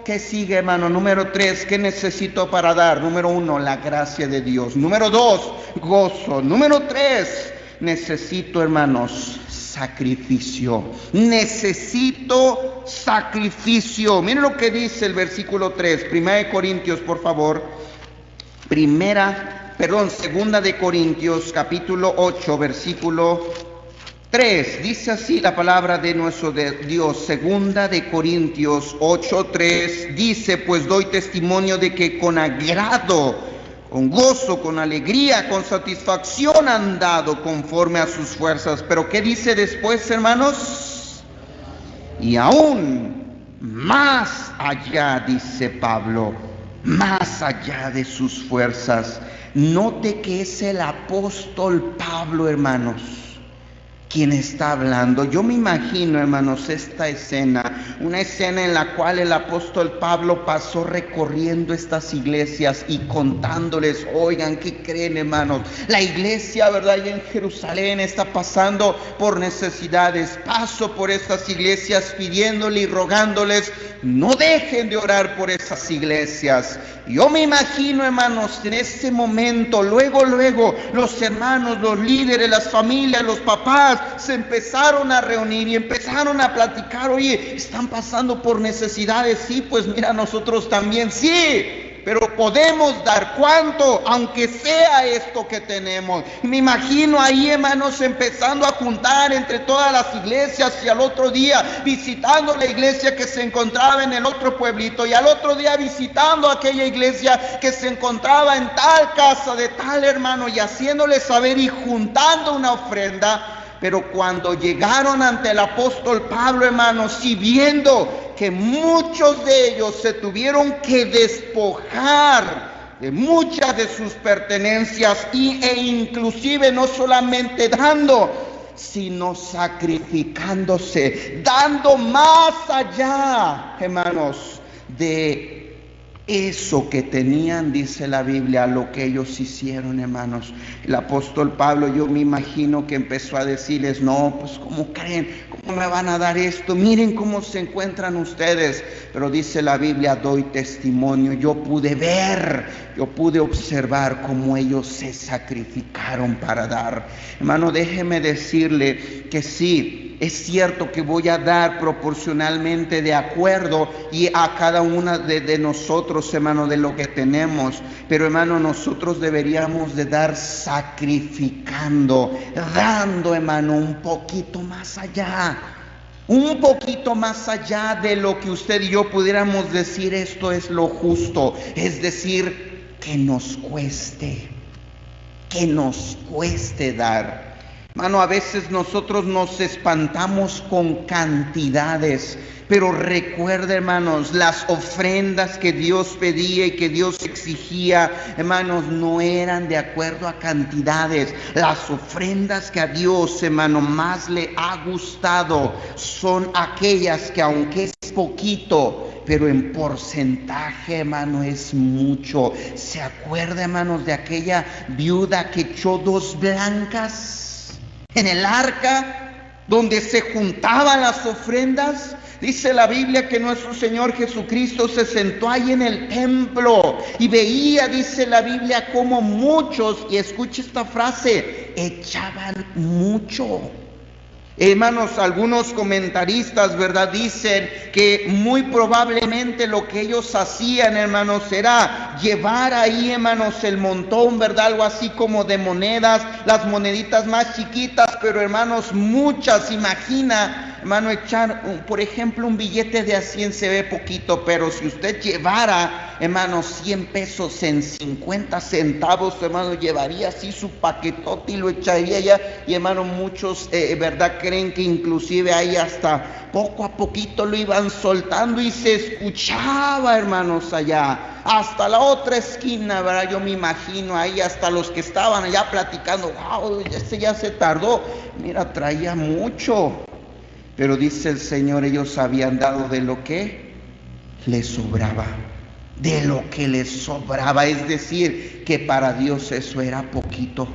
¿Qué sigue, hermano? Número 3, ¿qué necesito para dar? Número 1, la gracia de Dios. Número 2, gozo. Número 3, necesito, hermanos, sacrificio. Necesito sacrificio. Miren lo que dice el versículo 3, 1 de Corintios, por favor. 2 de Corintios, capítulo 8, versículo 3. Dice así la palabra de nuestro Dios. 2 de Corintios 8, 3. Dice, pues doy testimonio de que con agrado, con gozo, con alegría, con satisfacción han dado conforme a sus fuerzas. Pero ¿qué dice después, hermanos? Y aún más allá, dice Pablo, más allá de sus fuerzas. Note que es el apóstol Pablo, hermanos, quien está hablando. Yo me imagino, hermanos, esta escena, una escena en la cual el apóstol Pablo pasó recorriendo estas iglesias y contándoles, oigan, ¿qué creen, hermanos? La iglesia, ¿verdad?, allá en Jerusalén está pasando por necesidades. Paso por estas iglesias pidiéndole y rogándoles, no dejen de orar por esas iglesias. Yo me imagino, hermanos, en ese momento, luego, los hermanos, los líderes, las familias, los papás, se empezaron a reunir y empezaron a platicar. Oye, están pasando por necesidades. Sí, pues mira, nosotros también, sí. pero podemos dar cuánto, aunque sea esto que tenemos. Me imagino ahí, hermanos, empezando a juntar entre todas las iglesias, y al otro día visitando la iglesia que se encontraba en el otro pueblito, y al otro día visitando aquella iglesia que se encontraba en tal casa de tal hermano, y haciéndole saber y juntando una ofrenda. Pero cuando llegaron ante el apóstol Pablo, hermanos, y viendo que muchos de ellos se tuvieron que despojar de muchas de sus pertenencias, e inclusive no solamente dando, sino sacrificándose, dando más allá, hermanos, de eso que tenían, dice la Biblia, lo que ellos hicieron, hermanos. El apóstol Pablo, yo me imagino que empezó a decirles: no, pues ¿cómo creen? ¿Cómo me van a dar esto? Miren cómo se encuentran ustedes. Pero dice la Biblia, doy testimonio, yo pude ver, yo pude observar cómo ellos se sacrificaron para dar. Hermano, déjeme decirle que sí, es cierto que voy a dar proporcionalmente de acuerdo y a cada una de nosotros, hermano, de lo que tenemos. Pero, hermano, nosotros deberíamos de dar sacrificando, dando, hermano, un poquito más allá. Un poquito más allá de lo que usted y yo pudiéramos decir, esto es lo justo. Es decir, que nos cueste dar. Hermano, a veces nosotros nos espantamos con cantidades, pero recuerda, hermanos, las ofrendas que Dios pedía y que Dios exigía, hermanos, no eran de acuerdo a cantidades. Las ofrendas que a Dios, hermano, más le ha gustado son aquellas que, aunque es poquito, pero en porcentaje, hermano, es mucho. ¿Se acuerda, hermanos, de aquella viuda que echó 2 blancas en el arca donde se juntaban las ofrendas? Dice la Biblia que nuestro Señor Jesucristo se sentó ahí en el templo y veía, dice la Biblia, como muchos, y escuche esta frase, echaban mucho. Hermanos, algunos comentaristas, ¿verdad?, dicen que muy probablemente lo que ellos hacían, hermanos, era llevar ahí, hermanos, el montón, ¿verdad?, algo así como de monedas, las moneditas más chiquitas, pero, hermanos, muchas. Imagina, hermano, echar, por ejemplo, un billete de a 100 se ve poquito, pero si usted llevara, hermano, 100 pesos en 50 centavos, hermano, llevaría así su paquetote y lo echaría allá. Y, hermano, muchos, ¿verdad?, creen que inclusive ahí hasta poco a poquito lo iban soltando y se escuchaba, hermanos, allá hasta la otra esquina, ¿verdad? Yo me imagino ahí hasta los que estaban allá platicando: wow, ese ya se tardó, mira, traía mucho. Pero dice el Señor, ellos habían dado de lo que les sobraba, de lo que les sobraba, es decir, que para Dios eso era poquito.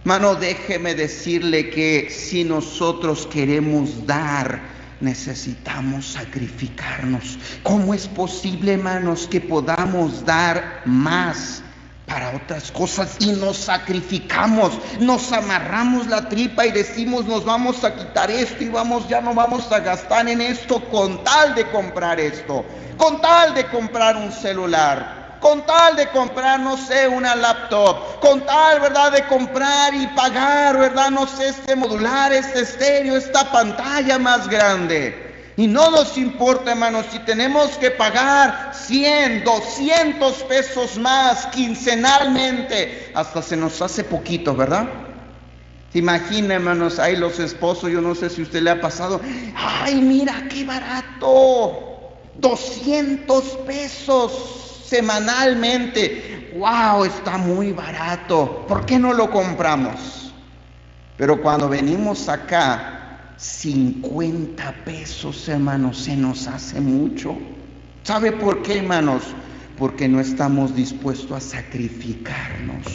Hermano, déjeme decirle que si nosotros queremos dar, necesitamos sacrificarnos. ¿Cómo es posible, hermanos, que podamos dar más para otras cosas y nos sacrificamos, nos amarramos la tripa y decimos: nos vamos a quitar esto y ya no vamos a gastar en esto con tal de comprar esto, con tal de comprar un celular, con tal de comprar, no sé, una laptop, con tal, ¿verdad?, de comprar y pagar, ¿verdad?, no sé, este modular, este estéreo, esta pantalla más grande? Y no nos importa, hermanos, si tenemos que pagar 100, 200 pesos más quincenalmente, hasta se nos hace poquito, ¿verdad? ¿Se imagina, hermanos, ahí los esposos? Yo no sé si a usted le ha pasado: ¡ay, mira qué barato! 200 pesos semanalmente. ¡Wow! Está muy barato. ¿Por qué no lo compramos? Pero cuando venimos acá, 50 pesos, hermanos, se nos hace mucho. ¿Sabe por qué, hermanos? Porque no estamos dispuestos a sacrificarnos.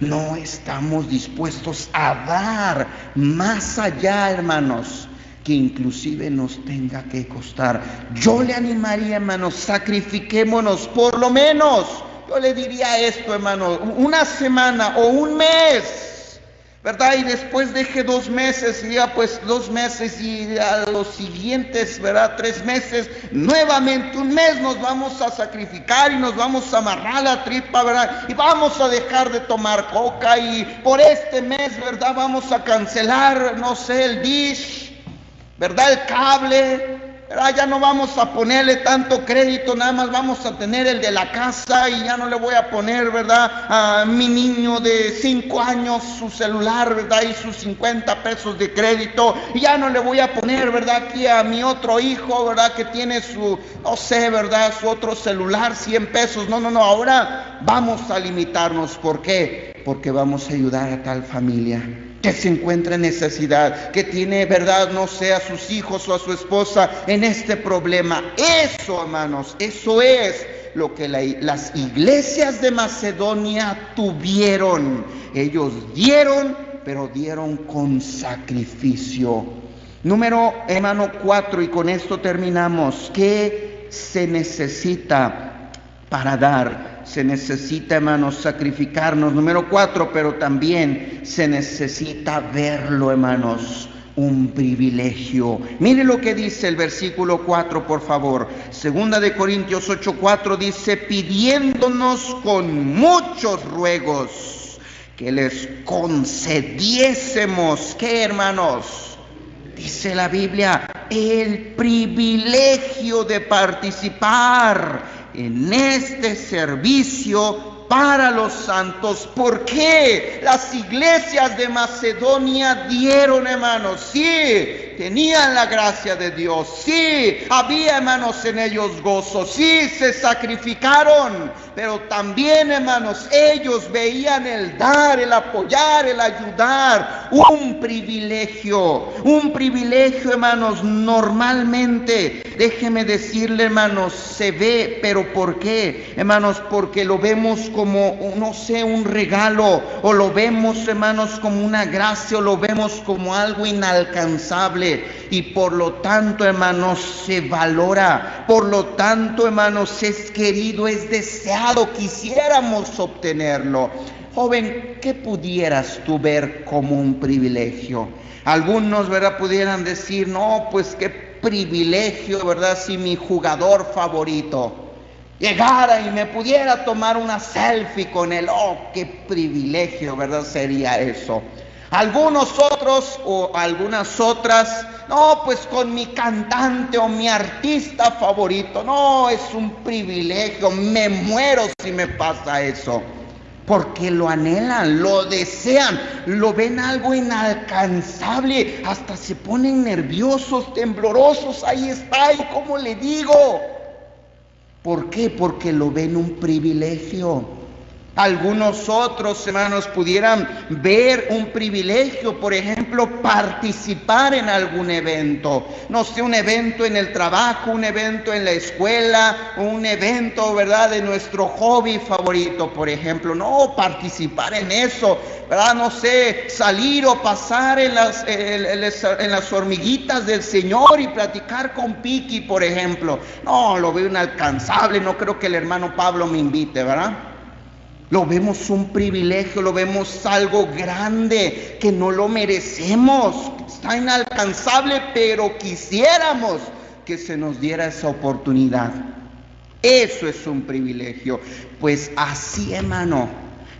No estamos dispuestos a dar más allá, hermanos, que inclusive nos tenga que costar. Yo le animaría, hermanos, sacrifiquémonos por lo menos, yo le diría esto, hermano, una semana o un mes ¿verdad? Y después deje 2 meses, y ya pues 2 meses, y a los siguientes, ¿verdad? 3 meses, nuevamente 1 mes nos vamos a sacrificar y nos vamos a amarrar la tripa, ¿verdad? Y vamos a dejar de tomar coca, y por este mes, ¿verdad? Vamos a cancelar, no sé, el dish, ¿verdad? El cable, ¿verdad? Ya no vamos a ponerle tanto crédito, nada más vamos a tener el de la casa, y ya no le voy a poner, ¿verdad? A mi niño de 5 años su celular, ¿verdad? Y sus 50 pesos de crédito, y ya no le voy a poner, ¿verdad? Aquí a mi otro hijo, ¿verdad? Que tiene su, no sé, ¿verdad? Su otro celular, 100 pesos. No, ahora vamos a limitarnos. ¿Por qué? Porque vamos a ayudar a tal familia que se encuentra en necesidad, que tiene, ¿verdad? No sé, a sus hijos o a su esposa en este problema. Eso, hermanos, eso es lo que las iglesias de Macedonia tuvieron. Ellos dieron, pero dieron con sacrificio. Número, hermano, 4, y con esto terminamos. ¿Qué se necesita para dar? Se necesita, hermanos, sacrificarnos. Número 4, pero también se necesita verlo, hermanos, un privilegio. Mire lo que dice el versículo 4, por favor. 2 de Corintios 8:4 dice: pidiéndonos con muchos ruegos que les concediésemos, ¿qué, hermanos? Dice la Biblia, el privilegio de participar en este servicio para los santos. ¿Por qué? Las iglesias de Macedonia dieron, hermanos. Sí, tenían la gracia de Dios. Sí, había, hermanos, en ellos gozo. Sí, se sacrificaron. Pero también, hermanos, ellos veían el dar, el apoyar, el ayudar. Un privilegio, hermanos, normalmente, déjeme decirle, hermanos, se ve. ¿Pero por qué, hermanos? Porque lo vemos como, no sé, un regalo, o lo vemos, hermanos, como una gracia, o lo vemos como algo inalcanzable, y por lo tanto, hermanos, se valora. Por lo tanto, hermanos, es querido, es deseado, quisiéramos obtenerlo. Joven, ¿qué pudieras tú ver como un privilegio? Algunos, ¿verdad?, pudieran decir: no, pues qué privilegio, ¿verdad?, si mi jugador favorito llegara y me pudiera tomar una selfie con él. Oh, qué privilegio, ¿verdad?, sería eso. Algunos otros o algunas otras: no, pues con mi cantante o mi artista favorito. No, es un privilegio, me muero si me pasa eso. Porque lo anhelan, lo desean, lo ven algo inalcanzable, hasta se ponen nerviosos, temblorosos. Ahí está, ¿y cómo le digo? ¿Por qué? Porque lo ven un privilegio. Algunos otros, hermanos, pudieran ver un privilegio, por ejemplo, participar en algún evento. No sé, un evento en el trabajo, un evento en la escuela, un evento, ¿verdad?, de nuestro hobby favorito, por ejemplo. No, participar en eso, ¿verdad? No sé, salir o pasar en las hormiguitas del Señor y platicar con Piki, por ejemplo. No, lo veo inalcanzable, no creo que el hermano Pablo me invite, ¿verdad? Lo vemos un privilegio, lo vemos algo grande, que no lo merecemos, está inalcanzable, pero quisiéramos que se nos diera esa oportunidad. Eso es un privilegio. Pues así, hermano,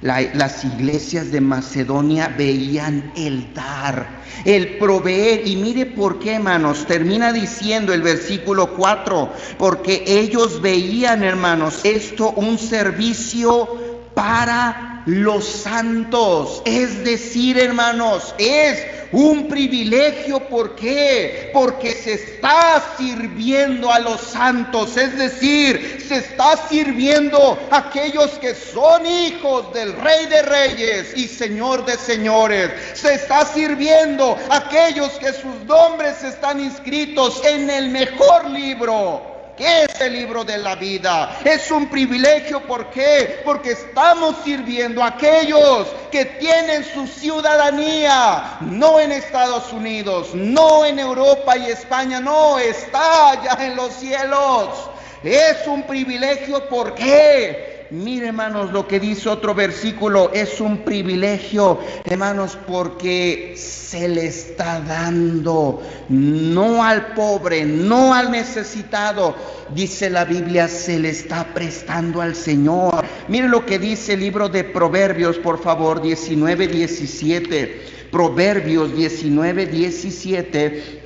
las iglesias de Macedonia veían el dar, el proveer. Y mire por qué, hermanos, termina diciendo el versículo 4, porque ellos veían, hermanos, esto un servicio para los santos. Es decir, hermanos, es un privilegio. ¿Por qué? Porque se está sirviendo a los santos, es decir, se está sirviendo a aquellos que son hijos del Rey de Reyes y Señor de Señores. Se está sirviendo a aquellos que sus nombres están inscritos en el mejor libro, que es el libro de la vida. Es un privilegio. ¿Por qué? Porque estamos sirviendo a aquellos que tienen su ciudadanía no en Estados Unidos, no en Europa y España, no, está allá en los cielos. Es un privilegio. ¿Por qué? Mire, hermanos, lo que dice otro versículo, es un privilegio, hermanos, porque se le está dando, no al pobre, no al necesitado. Dice la Biblia, se le está prestando al Señor. Mire lo que dice el libro de Proverbios, por favor, 19:17. Proverbios 19:17.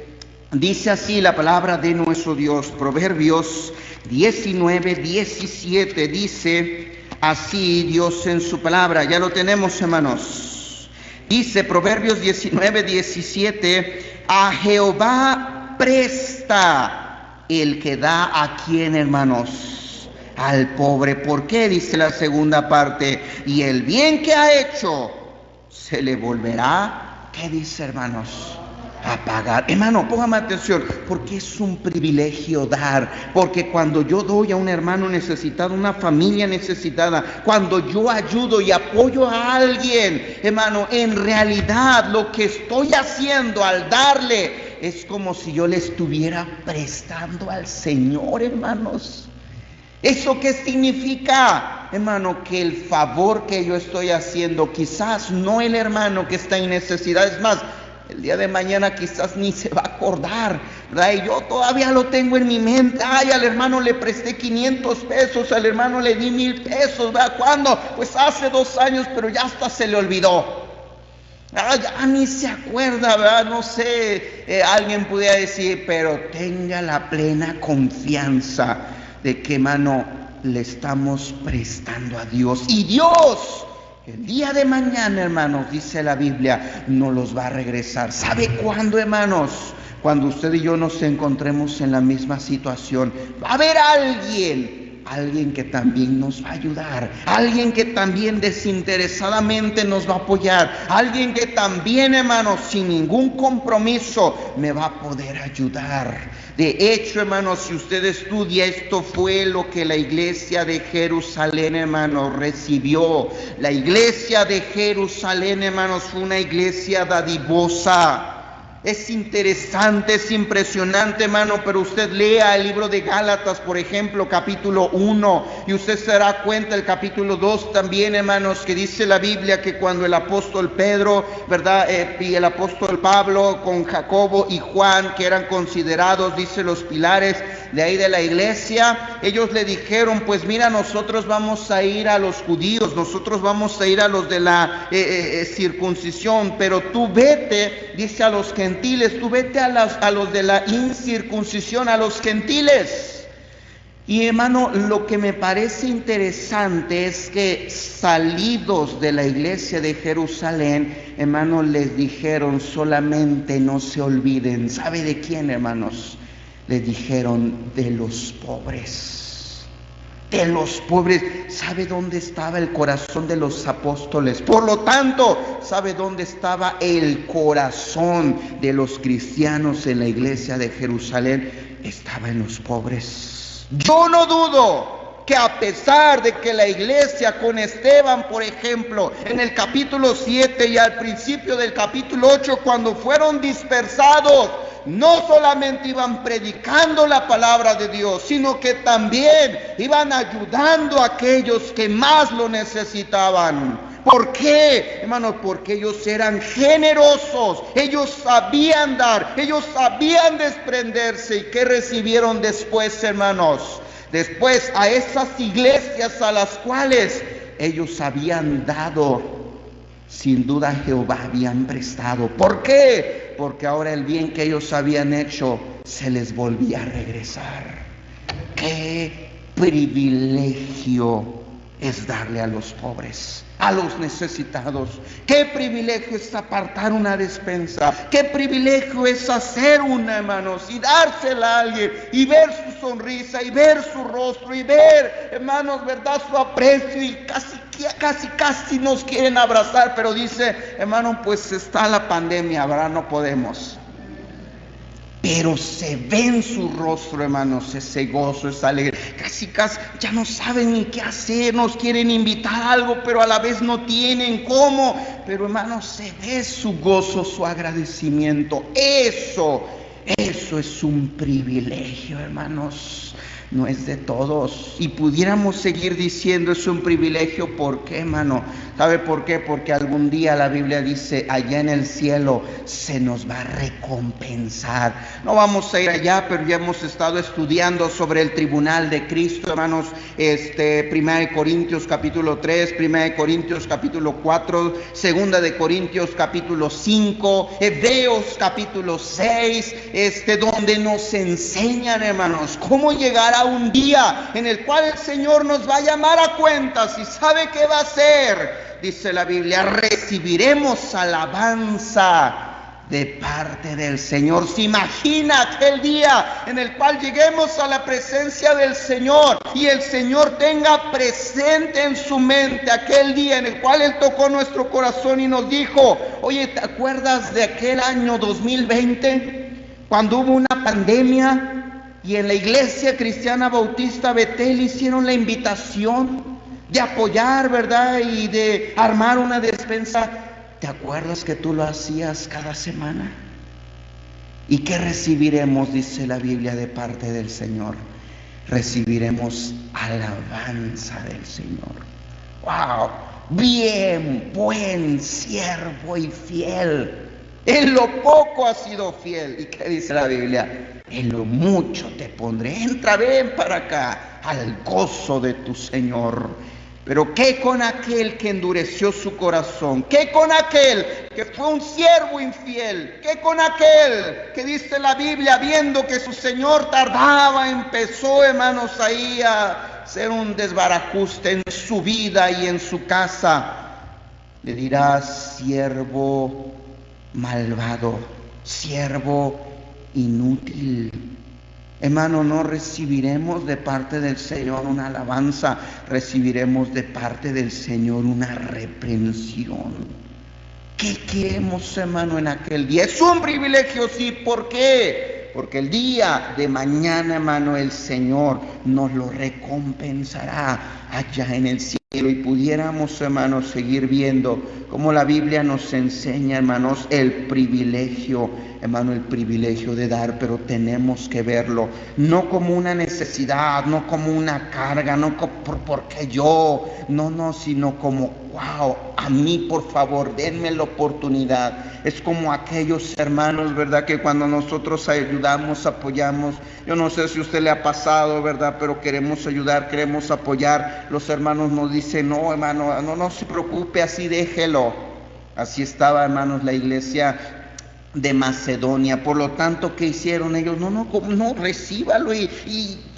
Dice así la palabra de nuestro Dios. Proverbios 19:17 dice así Dios en su palabra. Ya lo tenemos, hermanos. Dice Proverbios 19:17: a Jehová presta el que da a quien, hermanos, al pobre. ¿Por qué? Dice la segunda parte: y el bien que ha hecho se le volverá, ¿qué dice, hermanos?, a pagar. Hermano, póngame atención, porque es un privilegio dar. Porque cuando yo doy a un hermano necesitado, una familia necesitada, cuando yo ayudo y apoyo a alguien, hermano, en realidad lo que estoy haciendo al darle es como si yo le estuviera prestando al Señor, hermanos. ¿Eso qué significa, hermano? Que el favor que yo estoy haciendo, quizás no el hermano que está en necesidad, es más, el día de mañana quizás ni se va a acordar, ¿verdad? Y yo todavía lo tengo en mi mente. Ay, al hermano le presté 500 pesos, al hermano le di 1000 pesos, ¿verdad? ¿Cuándo? Pues hace 2 años, pero ya hasta se le olvidó. Ya ni se acuerda, ¿verdad? No sé, alguien pudiera decir, pero tenga la plena confianza de que, hermano, le estamos prestando a Dios. Y Dios, el día de mañana, hermanos, dice la Biblia, nos los va a regresar. ¿Sabe cuándo, hermanos? Cuando usted y yo nos encontremos en la misma situación. Va a haber alguien que también nos va a ayudar, alguien que también desinteresadamente nos va a apoyar, alguien que también, hermanos, sin ningún compromiso me va a poder ayudar. De hecho, hermanos, si usted estudia, esto fue lo que la iglesia de Jerusalén, hermanos, recibió. La iglesia de Jerusalén, hermanos, fue una iglesia dadivosa. Es interesante, es impresionante, hermano, pero usted lea el libro de Gálatas, por ejemplo, capítulo 1, y usted se dará cuenta, el capítulo 2 también, hermanos, que dice la Biblia que cuando el apóstol Pedro, ¿verdad? Y el apóstol Pablo con Jacobo y Juan, que eran considerados, dice, los pilares de ahí de la iglesia, ellos le dijeron, pues mira, nosotros vamos a ir a los judíos, nosotros vamos a ir a los de la circuncisión, pero tú vete, dice, a los gentiles, tú vete a los de la incircuncisión, a los gentiles. Y, hermano, lo que me parece interesante es que salidos de la iglesia de Jerusalén, hermano, les dijeron, solamente no se olviden. ¿Sabe de quién, hermanos? Les dijeron, de los pobres. De los pobres. ¿Sabe dónde estaba el corazón de los apóstoles? Por lo tanto, ¿sabe dónde estaba el corazón de los cristianos en la iglesia de Jerusalén? Estaba en los pobres. Yo no dudo que a pesar de que la iglesia con Esteban, por ejemplo, en el capítulo 7 y al principio del capítulo 8, cuando fueron dispersados, no solamente iban predicando la palabra de Dios, sino que también iban ayudando a aquellos que más lo necesitaban. ¿Por qué, hermanos? Porque ellos eran generosos, ellos sabían dar, ellos sabían desprenderse. ¿Y qué recibieron después, hermanos? Después, a esas iglesias a las cuales ellos habían dado, sin duda a Jehová habían prestado. ¿Por qué? Porque ahora el bien que ellos habían hecho se les volvía a regresar. ¡Qué privilegio es darle a los pobres, a los necesitados! ¡Qué privilegio es apartar una despensa! ¡Qué privilegio es hacer una, hermanos, y dársela a alguien, y ver su sonrisa, y ver su rostro, y ver, hermanos, verdad, su aprecio! Y casi nos quieren abrazar, pero dice, hermano, pues está la pandemia, ¿verdad? No podemos. Pero se ve en su rostro, hermanos, ese gozo, esa alegría. Casi ya no saben ni qué hacer, nos quieren invitar a algo, pero a la vez no tienen cómo. Pero, hermanos, se ve su gozo, su agradecimiento. Eso es un privilegio, hermanos. no es de todos. Y pudiéramos seguir diciendo, es un privilegio. ¿Por qué, hermano? ¿Sabe por qué? Porque algún día la Biblia dice, allá en el cielo se nos va a recompensar. No vamos a ir allá, pero ya hemos estado estudiando sobre el tribunal de Cristo, hermanos. 1 Corintios capítulo 3, 1 Corintios capítulo 4, 2 de Corintios capítulo 5, Hebreos capítulo 6, donde nos enseñan, hermanos, cómo llegar a un día en el cual el Señor nos va a llamar a cuentas. ¿Y sabe qué va a hacer? Dice la Biblia, recibiremos alabanza de parte del Señor. ¿Se imagina aquel día en el cual lleguemos a la presencia del Señor y el Señor tenga presente en su mente aquel día en el cual Él tocó nuestro corazón y nos dijo, oye, ¿te acuerdas de aquel año 2020 cuando hubo una pandemia y en la Iglesia Cristiana Bautista Betel hicieron la invitación de apoyar, ¿verdad? Y de armar una despensa? ¿Te acuerdas que tú lo hacías cada semana? ¿Y qué recibiremos, dice la Biblia, de parte del Señor? Recibiremos alabanza del Señor. ¡Wow! Bien, buen siervo y fiel. En lo poco has sido fiel. ¿Y qué dice la Biblia? En lo mucho te pondré. Entra, ven para acá, al gozo de tu Señor. Pero ¿qué con aquel que endureció su corazón? ¿Qué con aquel que fue un siervo infiel? ¿Qué con aquel que, dice la Biblia, viendo que su Señor tardaba, empezó, hermanos, ahí a hacer un desbarajuste en su vida y en su casa? Le dirá, siervo malvado, siervo inútil. Hermano, no recibiremos de parte del Señor una alabanza, recibiremos de parte del Señor una reprensión. ¿Qué queremos, hermano, en aquel día? Es un privilegio, sí. ¿Por qué? Porque el día de mañana, hermano, el Señor nos lo recompensará allá en el cielo. Y pudiéramos, hermanos, seguir viendo cómo la Biblia nos enseña, hermanos, el privilegio, hermano, el privilegio de dar, pero tenemos que verlo no como una necesidad, no como una carga, no porque yo, no, sino como, wow, a mí, por favor, denme la oportunidad. Es como aquellos hermanos, ¿verdad?, que cuando nosotros ayudamos, apoyamos, yo no sé si a usted le ha pasado, ¿verdad?, pero queremos ayudar, queremos apoyar, los hermanos nos dicen, no, hermano, no se preocupe, así déjelo. Así estaba, hermanos, la iglesia de Macedonia. Por lo tanto, ¿qué hicieron ellos? No, recíbalo y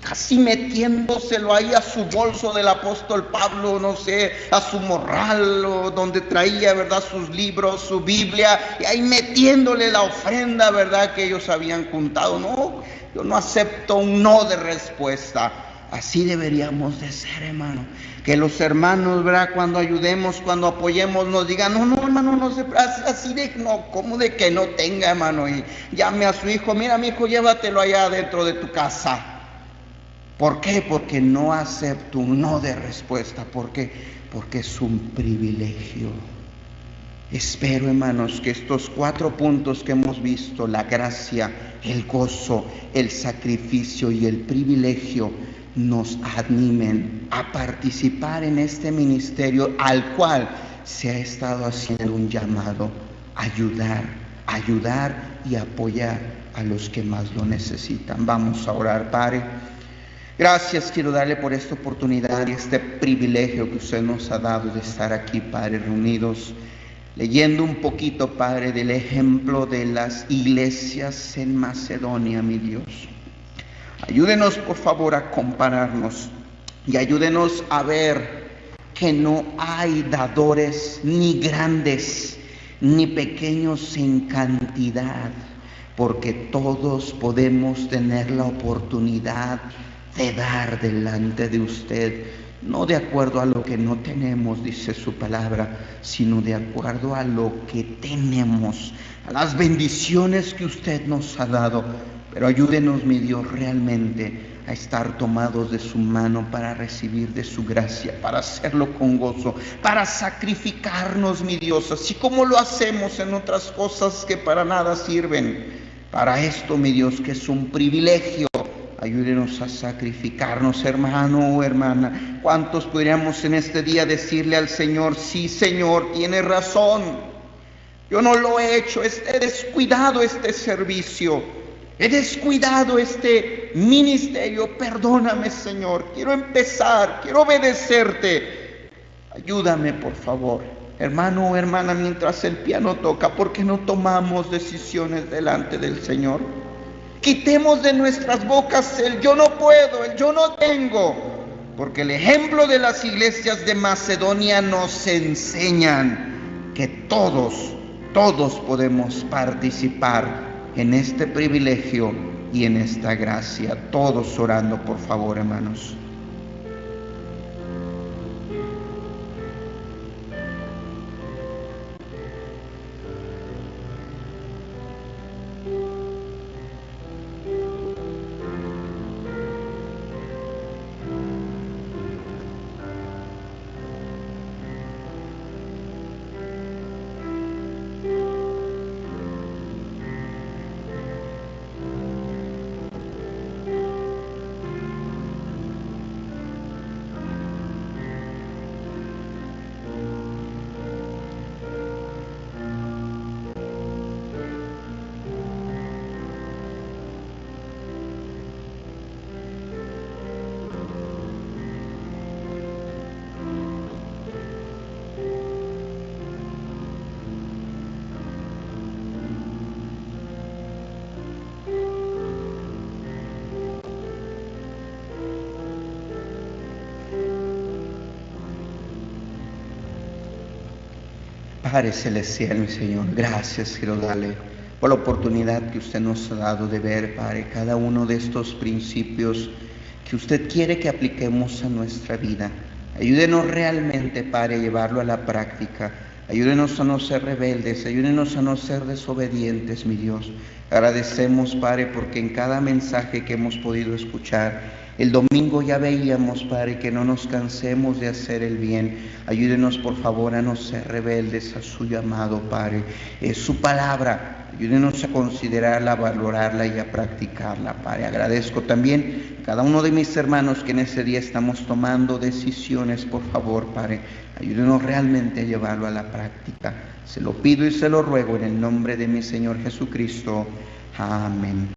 casi metiéndoselo ahí a su bolso del apóstol Pablo, no sé, a su morral, o donde traía, ¿verdad?, sus libros, su Biblia, y ahí metiéndole la ofrenda, ¿verdad?, que ellos habían juntado. No, yo no acepto un no de respuesta. Así deberíamos de ser, hermano. Que los hermanos, ¿verdad?, cuando ayudemos, cuando apoyemos, nos digan, no, hermano, no se, así de, no, ¿cómo de que no tenga, hermano? Y llame a su hijo, mira, mi hijo, llévatelo allá dentro de tu casa. ¿Por qué? Porque no acepto un no de respuesta. ¿Por qué? Porque es un privilegio. Espero, hermanos, que estos 4 puntos que hemos visto, la gracia, el gozo, el sacrificio y el privilegio, nos animen a participar en este ministerio al cual se ha estado haciendo un llamado, ayudar y apoyar a los que más lo necesitan. Vamos a orar. Padre, gracias quiero darle por esta oportunidad y este privilegio que usted nos ha dado de estar aquí, Padre, reunidos, leyendo un poquito, Padre, del ejemplo de las iglesias en Macedonia, mi Dios. Ayúdenos, por favor, a compararnos y ayúdenos a ver que no hay dadores ni grandes ni pequeños en cantidad, porque todos podemos tener la oportunidad de dar delante de usted, no de acuerdo a lo que no tenemos, dice su palabra, sino de acuerdo a lo que tenemos, a las bendiciones que usted nos ha dado. Pero ayúdenos, mi Dios, realmente a estar tomados de su mano para recibir de su gracia, para hacerlo con gozo, para sacrificarnos, mi Dios, así como lo hacemos en otras cosas que para nada sirven. Para esto, mi Dios, que es un privilegio, Ayúdenos a sacrificarnos, hermano o hermana. ¿Cuántos podríamos en este día decirle al Señor: sí, Señor, tienes razón, yo no lo he hecho, he descuidado este servicio, he descuidado este ministerio, perdóname, Señor, quiero empezar, quiero obedecerte, ayúdame por favor? Hermano o hermana, mientras el piano toca, ¿por qué no tomamos decisiones delante del Señor? Quitemos de nuestras bocas el yo no puedo, el yo no tengo, porque el ejemplo de las iglesias de Macedonia nos enseñan que todos podemos participar en este privilegio y en esta gracia. Todos orando, por favor, hermanos. Padre celestial, mi Señor, gracias quiero darle por la oportunidad que usted nos ha dado de ver, Padre, cada uno de estos principios que usted quiere que apliquemos a nuestra vida. Ayúdenos realmente, Padre, a llevarlo a la práctica. Ayúdenos a no ser rebeldes, ayúdenos a no ser desobedientes, mi Dios. Agradecemos, Padre, porque en cada mensaje que hemos podido escuchar, el domingo ya veíamos, Padre, que no nos cansemos de hacer el bien. Ayúdenos, por favor, a no ser rebeldes a su llamado, Padre. Es su palabra. Ayúdenos a considerarla, a valorarla y a practicarla, Padre. Agradezco también a cada uno de mis hermanos que en ese día estamos tomando decisiones, por favor, Padre. Ayúdenos realmente a llevarlo a la práctica. Se lo pido y se lo ruego en el nombre de mi Señor Jesucristo. Amén.